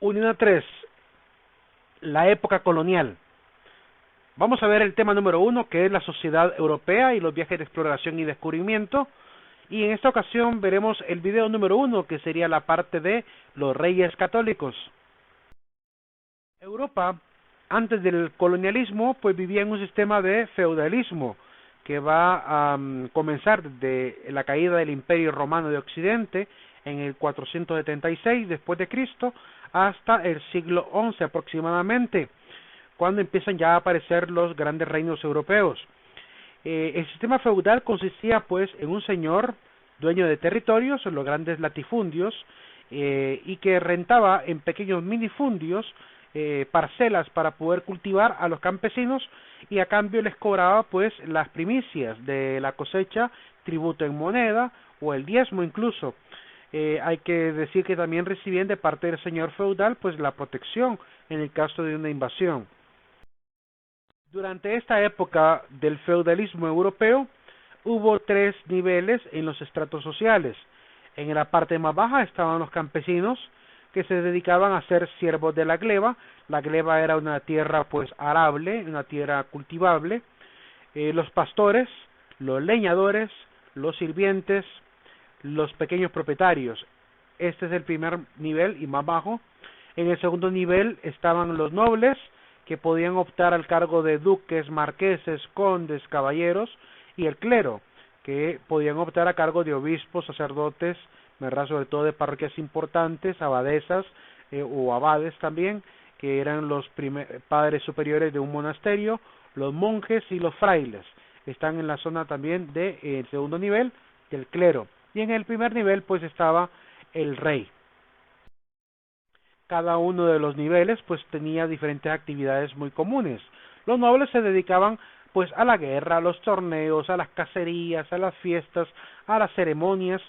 Unidad 3, la época colonial. Vamos a ver el tema número 1, que es la sociedad europea y los viajes de exploración y descubrimiento. Y en esta ocasión veremos el video número 1, que sería la parte de los reyes católicos. Europa, antes del colonialismo, pues vivía en un sistema de feudalismo, que va a comenzar desde la caída del Imperio Romano de Occidente en el 476 después de Cristo hasta el siglo XI aproximadamente, cuando empiezan ya a aparecer los grandes reinos europeos. El sistema feudal consistía pues en un señor dueño de territorios, los grandes latifundios, y que rentaba en pequeños minifundios parcelas para poder cultivar a los campesinos, y a cambio les cobraba pues las primicias de la cosecha, tributo en moneda o el diezmo incluso. Hay que decir que también recibían de parte del señor feudal pues la protección en el caso de una invasión. Durante esta época del feudalismo europeo hubo tres niveles en los estratos sociales. En la parte más baja estaban los campesinos, que se dedicaban a ser siervos de la gleba. La gleba era una tierra pues arable, una tierra cultivable. Los pastores, los leñadores, los sirvientes, los pequeños propietarios. Este es el primer nivel y más bajo. En el segundo nivel estaban los nobles, que podían optar al cargo de duques, marqueses, condes, caballeros, y el clero, que podían optar a cargo de obispos, sacerdotes, ¿verdad? Sobre todo de parroquias importantes, abadesas o abades también, que eran los padres superiores de un monasterio. Los monjes y los frailes están en la zona también del segundo nivel del clero, y en el primer nivel pues estaba el rey. Cada uno de los niveles pues tenía diferentes actividades muy comunes. Los nobles se dedicaban pues a la guerra, a los torneos, a las cacerías, a las fiestas, a las ceremonias.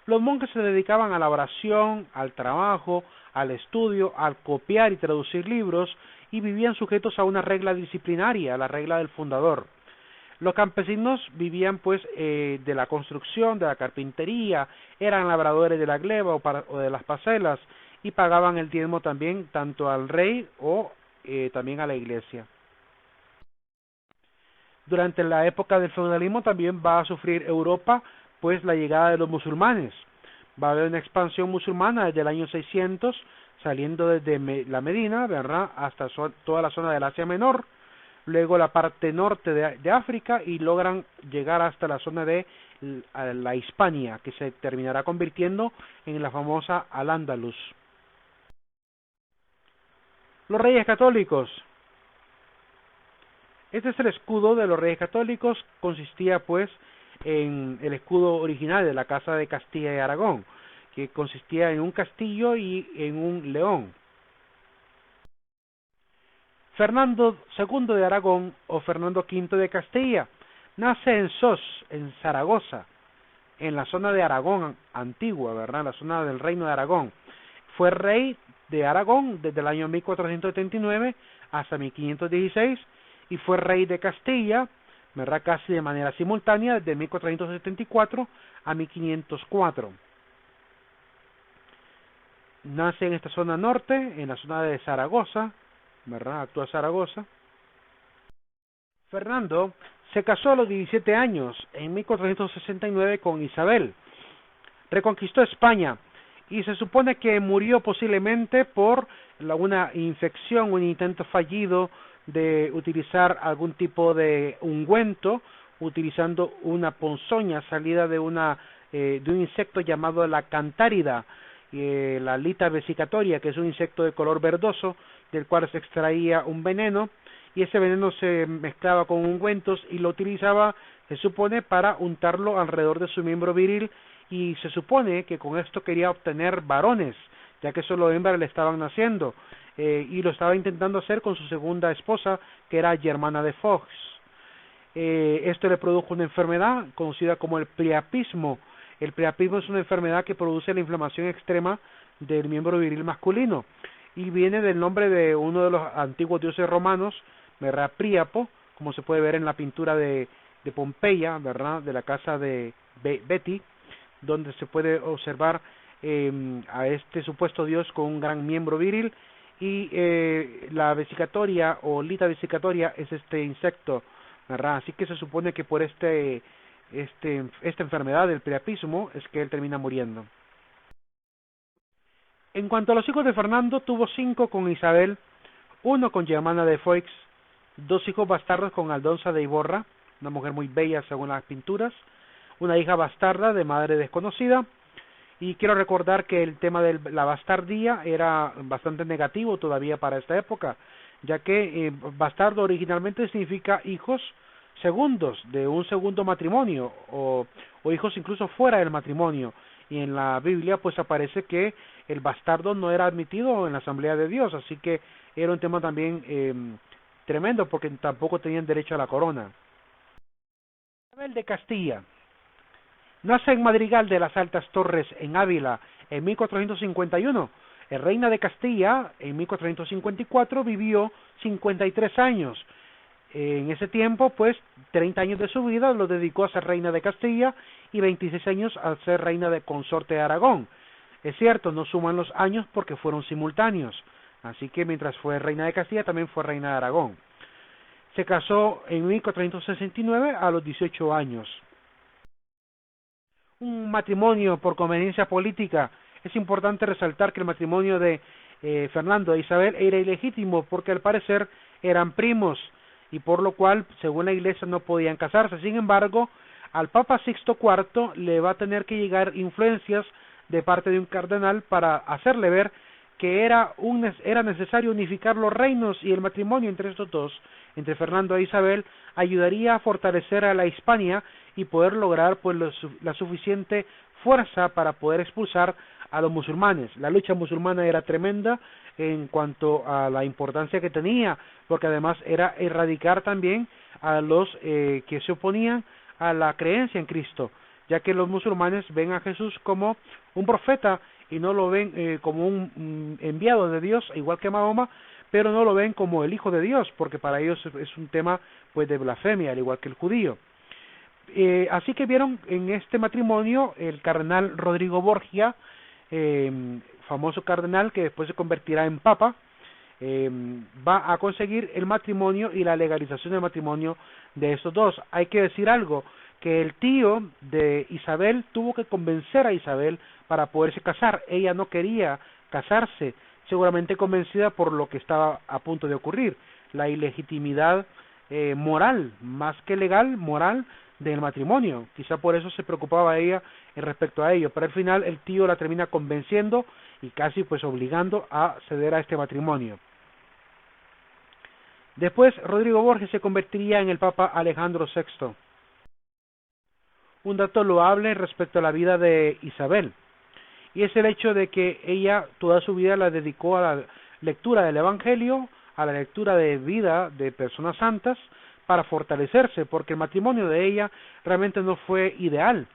Los monjes se dedicaban a la oración, al trabajo, al estudio, al copiar y traducir libros, y vivían sujetos a una regla disciplinaria, la regla del fundador. Los campesinos vivían pues de la construcción, de la carpintería, eran labradores de la gleba o de las parcelas, y pagaban el diezmo también tanto al rey o también a la iglesia. Durante la época del feudalismo también va a sufrir Europa pues la llegada de los musulmanes. Va a haber una expansión musulmana desde el año 600, saliendo desde la Medina, ¿verdad?, hasta toda la zona del Asia Menor, luego la parte norte de África, y logran llegar hasta la zona de la Hispania, que se terminará convirtiendo en la famosa Al-Ándalus. Los reyes católicos. Este es el escudo de los reyes católicos. Consistía pues en el escudo original de la Casa de Castilla y Aragón, que consistía en un castillo y en un león. Fernando II de Aragón o Fernando V de Castilla nace en Sos, en Zaragoza, en la zona de Aragón antigua, ¿verdad?, la zona del reino de Aragón. Fue rey de Aragón desde el año 1479 hasta 1516, y fue rey de Castilla, ¿verdad?, casi de manera simultánea desde 1474 a 1504. Nace en esta zona norte, en la zona de Zaragoza, ¿verdad?, actual Zaragoza. Fernando se casó a los 17 años, en 1469, con Isabel. Reconquistó España, y se supone que murió posiblemente por una infección, un intento fallido de utilizar algún tipo de ungüento, utilizando una ponzoña salida de un insecto llamado la cantárida, la lita vesicatoria, que es un insecto de color verdoso, del cual se extraía un veneno, y ese veneno se mezclaba con ungüentos y lo utilizaba, se supone, para untarlo alrededor de su miembro viril, y se supone que con esto quería obtener varones, ya que solo hembras le estaban naciendo, y lo estaba intentando hacer con su segunda esposa, que era Germana de Fox. Esto le produjo una enfermedad conocida como el priapismo. El priapismo es una enfermedad que produce la inflamación extrema del miembro viril masculino, y viene del nombre de uno de los antiguos dioses romanos, ¿verdad?, Príapo, como se puede ver en la pintura de Pompeya, ¿verdad?, de la casa de Betty, donde se puede observar a este supuesto dios con un gran miembro viril, y la vesicatoria o lita vesicatoria es este insecto, ¿verdad? Así que se supone que por esta enfermedad del priapismo es que él termina muriendo. En cuanto a los hijos de Fernando, tuvo 5 con Isabel, 1 con Germana de Foix, 2 hijos bastardos con Aldonza de Iborra, una mujer muy bella según las pinturas, una hija bastarda de madre desconocida. Y quiero recordar que el tema de la bastardía era bastante negativo todavía para esta época, ya que bastardo originalmente significa hijos segundos de un segundo matrimonio, o hijos incluso fuera del matrimonio. Y en la Biblia pues aparece que el bastardo no era admitido en la Asamblea de Dios, así que era un tema también tremendo, porque tampoco tenían derecho a la corona. Isabel de Castilla nace en Madrigal de las Altas Torres, en Ávila, en 1451. Reina de Castilla, en 1454, vivió 53 años. En ese tiempo, pues, 30 años de su vida lo dedicó a ser reina de Castilla y 26 años a ser reina de consorte de Aragón. Es cierto, no suman los años porque fueron simultáneos. Así que mientras fue reina de Castilla, también fue reina de Aragón. Se casó en 1469 a los 18 años. Un matrimonio por conveniencia política. Es importante resaltar que el matrimonio de Fernando e Isabel era ilegítimo porque al parecer eran primos, y por lo cual, según la iglesia, no podían casarse. Sin embargo, al Papa Sixto IV le va a tener que llegar influencias de parte de un cardenal para hacerle ver que era necesario unificar los reinos, y el matrimonio entre estos dos, entre Fernando e Isabel, ayudaría a fortalecer a la Hispania y poder lograr pues la suficiente fuerza para poder expulsar a los musulmanes. La lucha musulmana era tremenda en cuanto a la importancia que tenía, porque además era erradicar también a los que se oponían a la creencia en Cristo, ya que los musulmanes ven a Jesús como un profeta y no lo ven como un enviado de Dios, igual que Mahoma, pero no lo ven como el Hijo de Dios, porque para ellos es un tema pues de blasfemia, al igual que el judío. Así que vieron en este matrimonio el cardenal Rodrigo Borgia, famoso cardenal que después se convertirá en papa, va a conseguir el matrimonio y la legalización del matrimonio de estos dos. Hay que decir algo, que el tío de Isabel tuvo que convencer a Isabel para poderse casar. Ella no quería casarse, seguramente convencida por lo que estaba a punto de ocurrir, la ilegitimidad moral, más que legal, moral del matrimonio. Quizá por eso se preocupaba ella en respecto a ello, pero al final el tío la termina convenciendo y casi pues obligando a ceder a este matrimonio. Después Rodrigo Borgia se convertiría en el Papa Alejandro VI. Un dato loable respecto a la vida de Isabel, y es el hecho de que ella toda su vida la dedicó a la lectura del Evangelio, a la lectura de vida de personas santas, para fortalecerse, porque el matrimonio de ella realmente no fue ideal.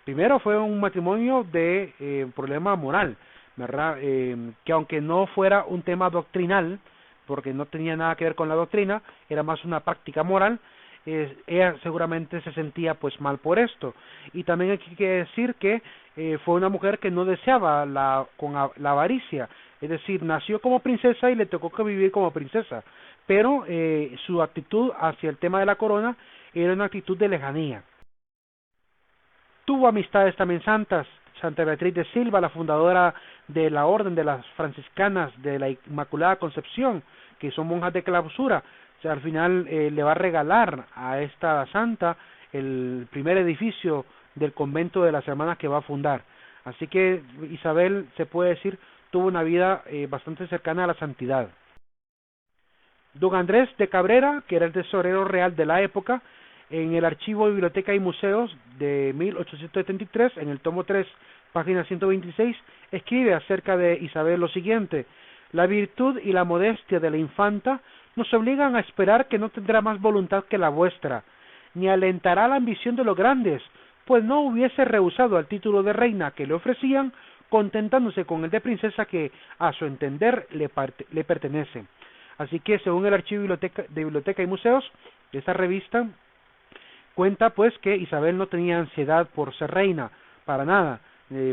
Primero fue un matrimonio de problema moral, ¿verdad? Que aunque no fuera un tema doctrinal, porque no tenía nada que ver con la doctrina, era más una práctica moral, ella seguramente se sentía pues mal por esto. Y también hay que decir que fue una mujer que no deseaba con la avaricia, es decir, nació como princesa y le tocó que vivir como princesa, pero su actitud hacia el tema de la corona era una actitud de lejanía. Tuvo amistades también santas. Santa Beatriz de Silva, la fundadora de la Orden de las Franciscanas de la Inmaculada Concepción, que son monjas de clausura, o sea, al final le va a regalar a esta santa el primer edificio del convento de las hermanas que va a fundar. Así que Isabel, se puede decir, tuvo una vida bastante cercana a la santidad. Don Andrés de Cabrera, que era el tesorero real de la época, en el Archivo, Biblioteca y Museos de 1873, en el tomo 3, página 126, escribe acerca de Isabel lo siguiente: la virtud y la modestia de la infanta nos obligan a esperar que no tendrá más voluntad que la vuestra, ni alentará la ambición de los grandes, pues no hubiese rehusado al título de reina que le ofrecían, contentándose con el de princesa que, a su entender, le pertenece. Así que, según el Archivo de Biblioteca y Museos, esta revista cuenta pues que Isabel no tenía ansiedad por ser reina, para nada,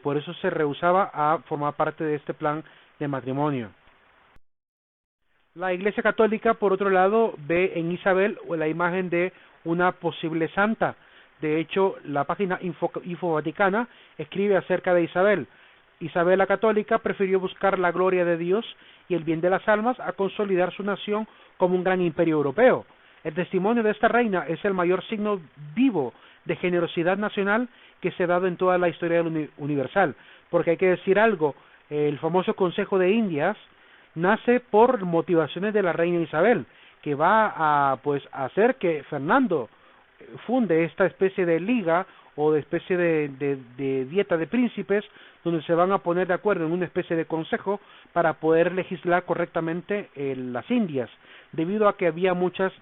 por eso se rehusaba a formar parte de este plan de matrimonio. La Iglesia Católica, por otro lado, ve en Isabel la imagen de una posible santa. De hecho, la página Info Vaticana escribe acerca de Isabel. Isabel la Católica prefirió buscar la gloria de Dios y el bien de las almas a consolidar su nación como un gran imperio europeo. El testimonio de esta reina es el mayor signo vivo de generosidad nacional que se ha dado en toda la historia universal. Porque hay que decir algo, el famoso Consejo de Indias nace por motivaciones de la reina Isabel, que va a hacer que Fernando funde esta especie de liga o de especie de dieta de príncipes, donde se van a poner de acuerdo en una especie de consejo para poder legislar correctamente las Indias, debido a que había muchas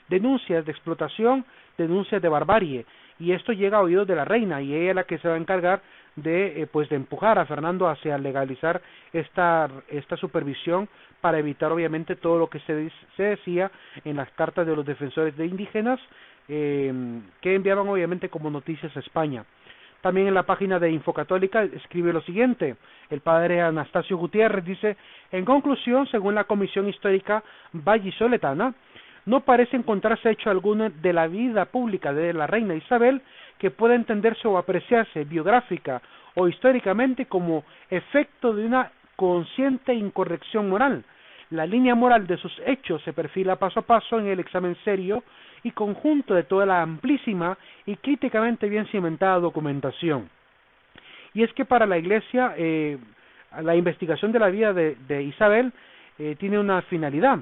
denuncias de explotación, denuncias de barbarie, y esto llega a oídos de la reina, y ella es la que se va a encargar de empujar a Fernando hacia legalizar esta supervisión para evitar obviamente todo lo que se decía en las cartas de los defensores de indígenas que enviaban obviamente como noticias a España. También en la página de Infocatólica escribe lo siguiente, el padre Anastasio Gutiérrez dice: en conclusión, según la Comisión Histórica Vallisoletana, no parece encontrarse hecho alguno de la vida pública de la reina Isabel que pueda entenderse o apreciarse biográfica o históricamente como efecto de una consciente incorrección moral. La línea moral de sus hechos se perfila paso a paso en el examen serio y conjunto de toda la amplísima y críticamente bien cimentada documentación. Y es que para la Iglesia la investigación de la vida de Isabel tiene una finalidad,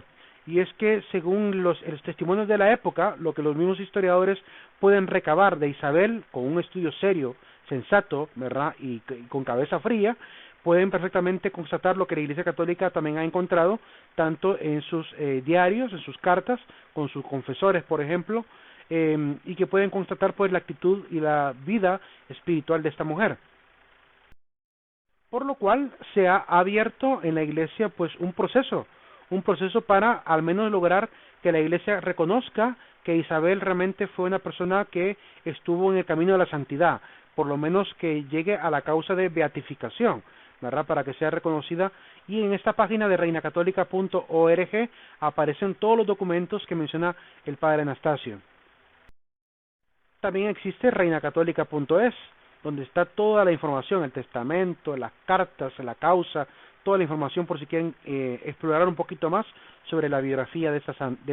y es que según los testimonios de la época, lo que los mismos historiadores pueden recabar de Isabel con un estudio serio, sensato, ¿verdad?, y con cabeza fría, pueden perfectamente constatar lo que la Iglesia Católica también ha encontrado, tanto en sus diarios, en sus cartas, con sus confesores, por ejemplo, y que pueden constatar pues la actitud y la vida espiritual de esta mujer. Por lo cual se ha abierto en la Iglesia pues un proceso para al menos lograr que la Iglesia reconozca que Isabel realmente fue una persona que estuvo en el camino de la santidad, por lo menos que llegue a la causa de beatificación, ¿verdad?, para que sea reconocida. Y en esta página de reinacatólica.org aparecen todos los documentos que menciona el padre Anastasio. También existe reinacatólica.es, donde está toda la información, el testamento, las cartas, la causa, toda la información por si quieren explorar un poquito más sobre la biografía de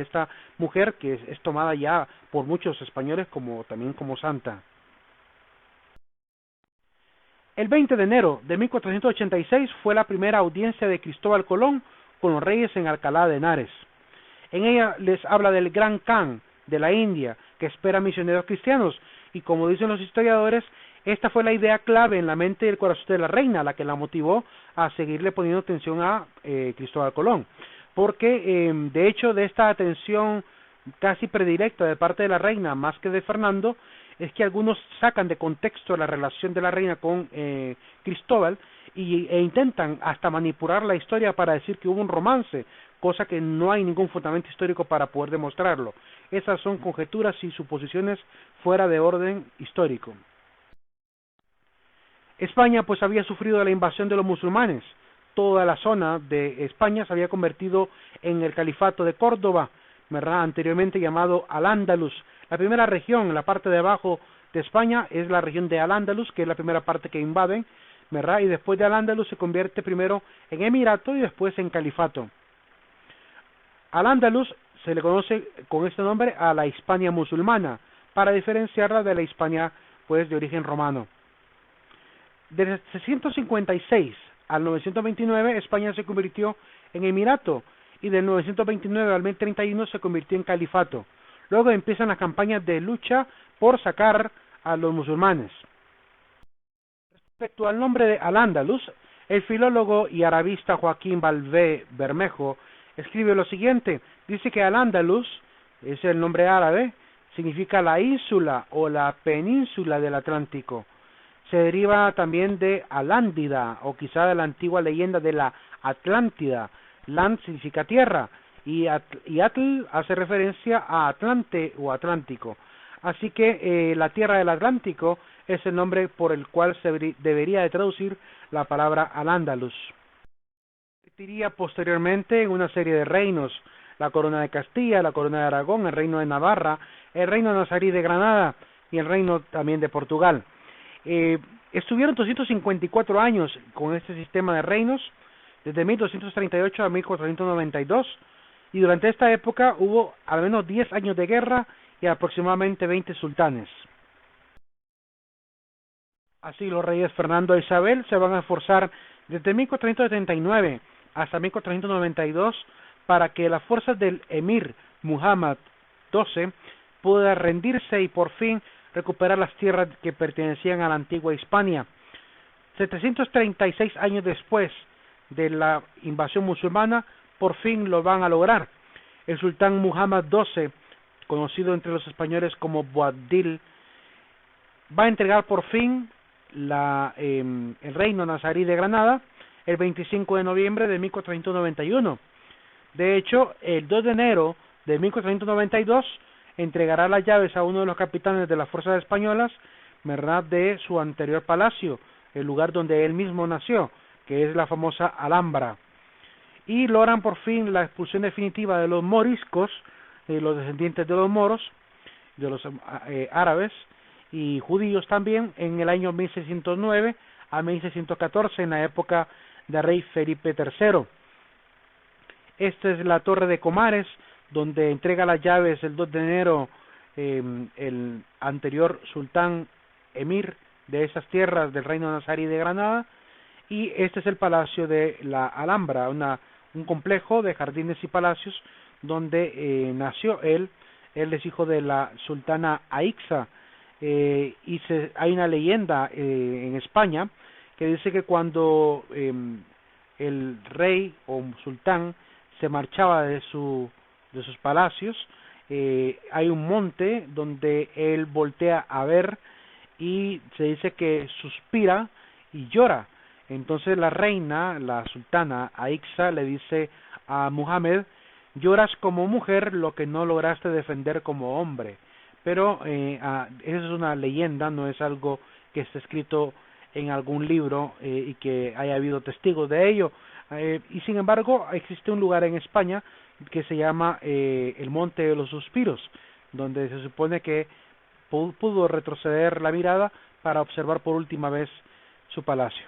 esta mujer que es tomada ya por muchos españoles también como santa. El 20 de enero de 1486 fue la primera audiencia de Cristóbal Colón con los reyes en Alcalá de Henares. En ella les habla del Gran Khan de la India que espera misioneros cristianos, y como dicen los historiadores, esta fue la idea clave en la mente y el corazón de la reina, la que la motivó a seguirle poniendo atención a Cristóbal Colón, porque de hecho de esta atención casi predilecta de parte de la reina más que de Fernando, es que algunos sacan de contexto la relación de la reina con Cristóbal e intentan hasta manipular la historia para decir que hubo un romance, cosa que no hay ningún fundamento histórico para poder demostrarlo. Esas son conjeturas y suposiciones fuera de orden histórico. España pues había sufrido la invasión de los musulmanes. Toda la zona de España se había convertido en el califato de Córdoba, ¿verdad?, anteriormente llamado Al-Ándalus. La primera región, en la parte de abajo de España, es la región de Al-Ándalus, que es la primera parte que invaden, ¿verdad?, y después de Al-Ándalus se convierte primero en emirato y después en califato. Al-Ándalus se le conoce con este nombre a la Hispania musulmana, para diferenciarla de la Hispania pues de origen romano. De 656 al 929 España se convirtió en emirato, y del 929 al 1031 se convirtió en califato. Luego empiezan las campañas de lucha por sacar a los musulmanes. Respecto al nombre de Al-Ándalus, el filólogo y arabista Joaquín Valvé Bermejo escribe lo siguiente: dice que Al-Ándalus, es el nombre árabe, significa la ínsula o la península del Atlántico. Se deriva también de Alándida, o quizá de la antigua leyenda de la Atlántida. Land significa tierra, y Atl hace referencia a Atlante o Atlántico. Así que la tierra del Atlántico es el nombre por el cual se debería de traducir la palabra Al-Ándalus. Convertiría posteriormente en una serie de reinos: la corona de Castilla, la corona de Aragón, el reino de Navarra, el reino nazarí de Granada y el reino también de Portugal. Estuvieron 254 años con este sistema de reinos, desde 1238 a 1492, y durante esta época hubo al menos 10 años de guerra y aproximadamente 20 sultanes. Así, los reyes Fernando e Isabel se van a esforzar desde 1479 hasta 1492 para que las fuerzas del emir Muhammad XII puedan rendirse y por fin recuperar las tierras que pertenecían a la antigua Hispania. 736 años después de la invasión musulmana, por fin lo van a lograr. El sultán Muhammad XII, conocido entre los españoles como Boabdil, va a entregar por fin el reino nazarí de Granada el 25 de noviembre de 1491. De hecho, el 2 de enero de 1492 entregará las llaves a uno de los capitanes de las fuerzas españolas, ¿verdad?, de su anterior palacio, el lugar donde él mismo nació, que es la famosa Alhambra. Y logran por fin la expulsión definitiva de los moriscos, los descendientes de los moros, de los árabes y judíos también, en el año 1609 a 1614, en la época del rey Felipe III. Esta es la Torre de Comares, donde entrega las llaves el 2 de enero el anterior sultán emir de esas tierras del reino nazarí de Granada, y este es el palacio de la Alhambra, un complejo de jardines y palacios donde nació él. Él es hijo de la sultana Aixa, hay una leyenda en España que dice que cuando el rey o sultán se marchaba de sus palacios, hay un monte donde él voltea a ver y se dice que suspira y llora. Entonces la reina, la sultana Aixa, le dice a Muhammad: lloras como mujer lo que no lograste defender como hombre. Pero esa es una leyenda, no es algo que esté escrito en algún libro y que haya habido testigos de ello. Y sin embargo, existe un lugar en España que se llama el Monte de los Suspiros, donde se supone que pudo retroceder la mirada para observar por última vez su palacio.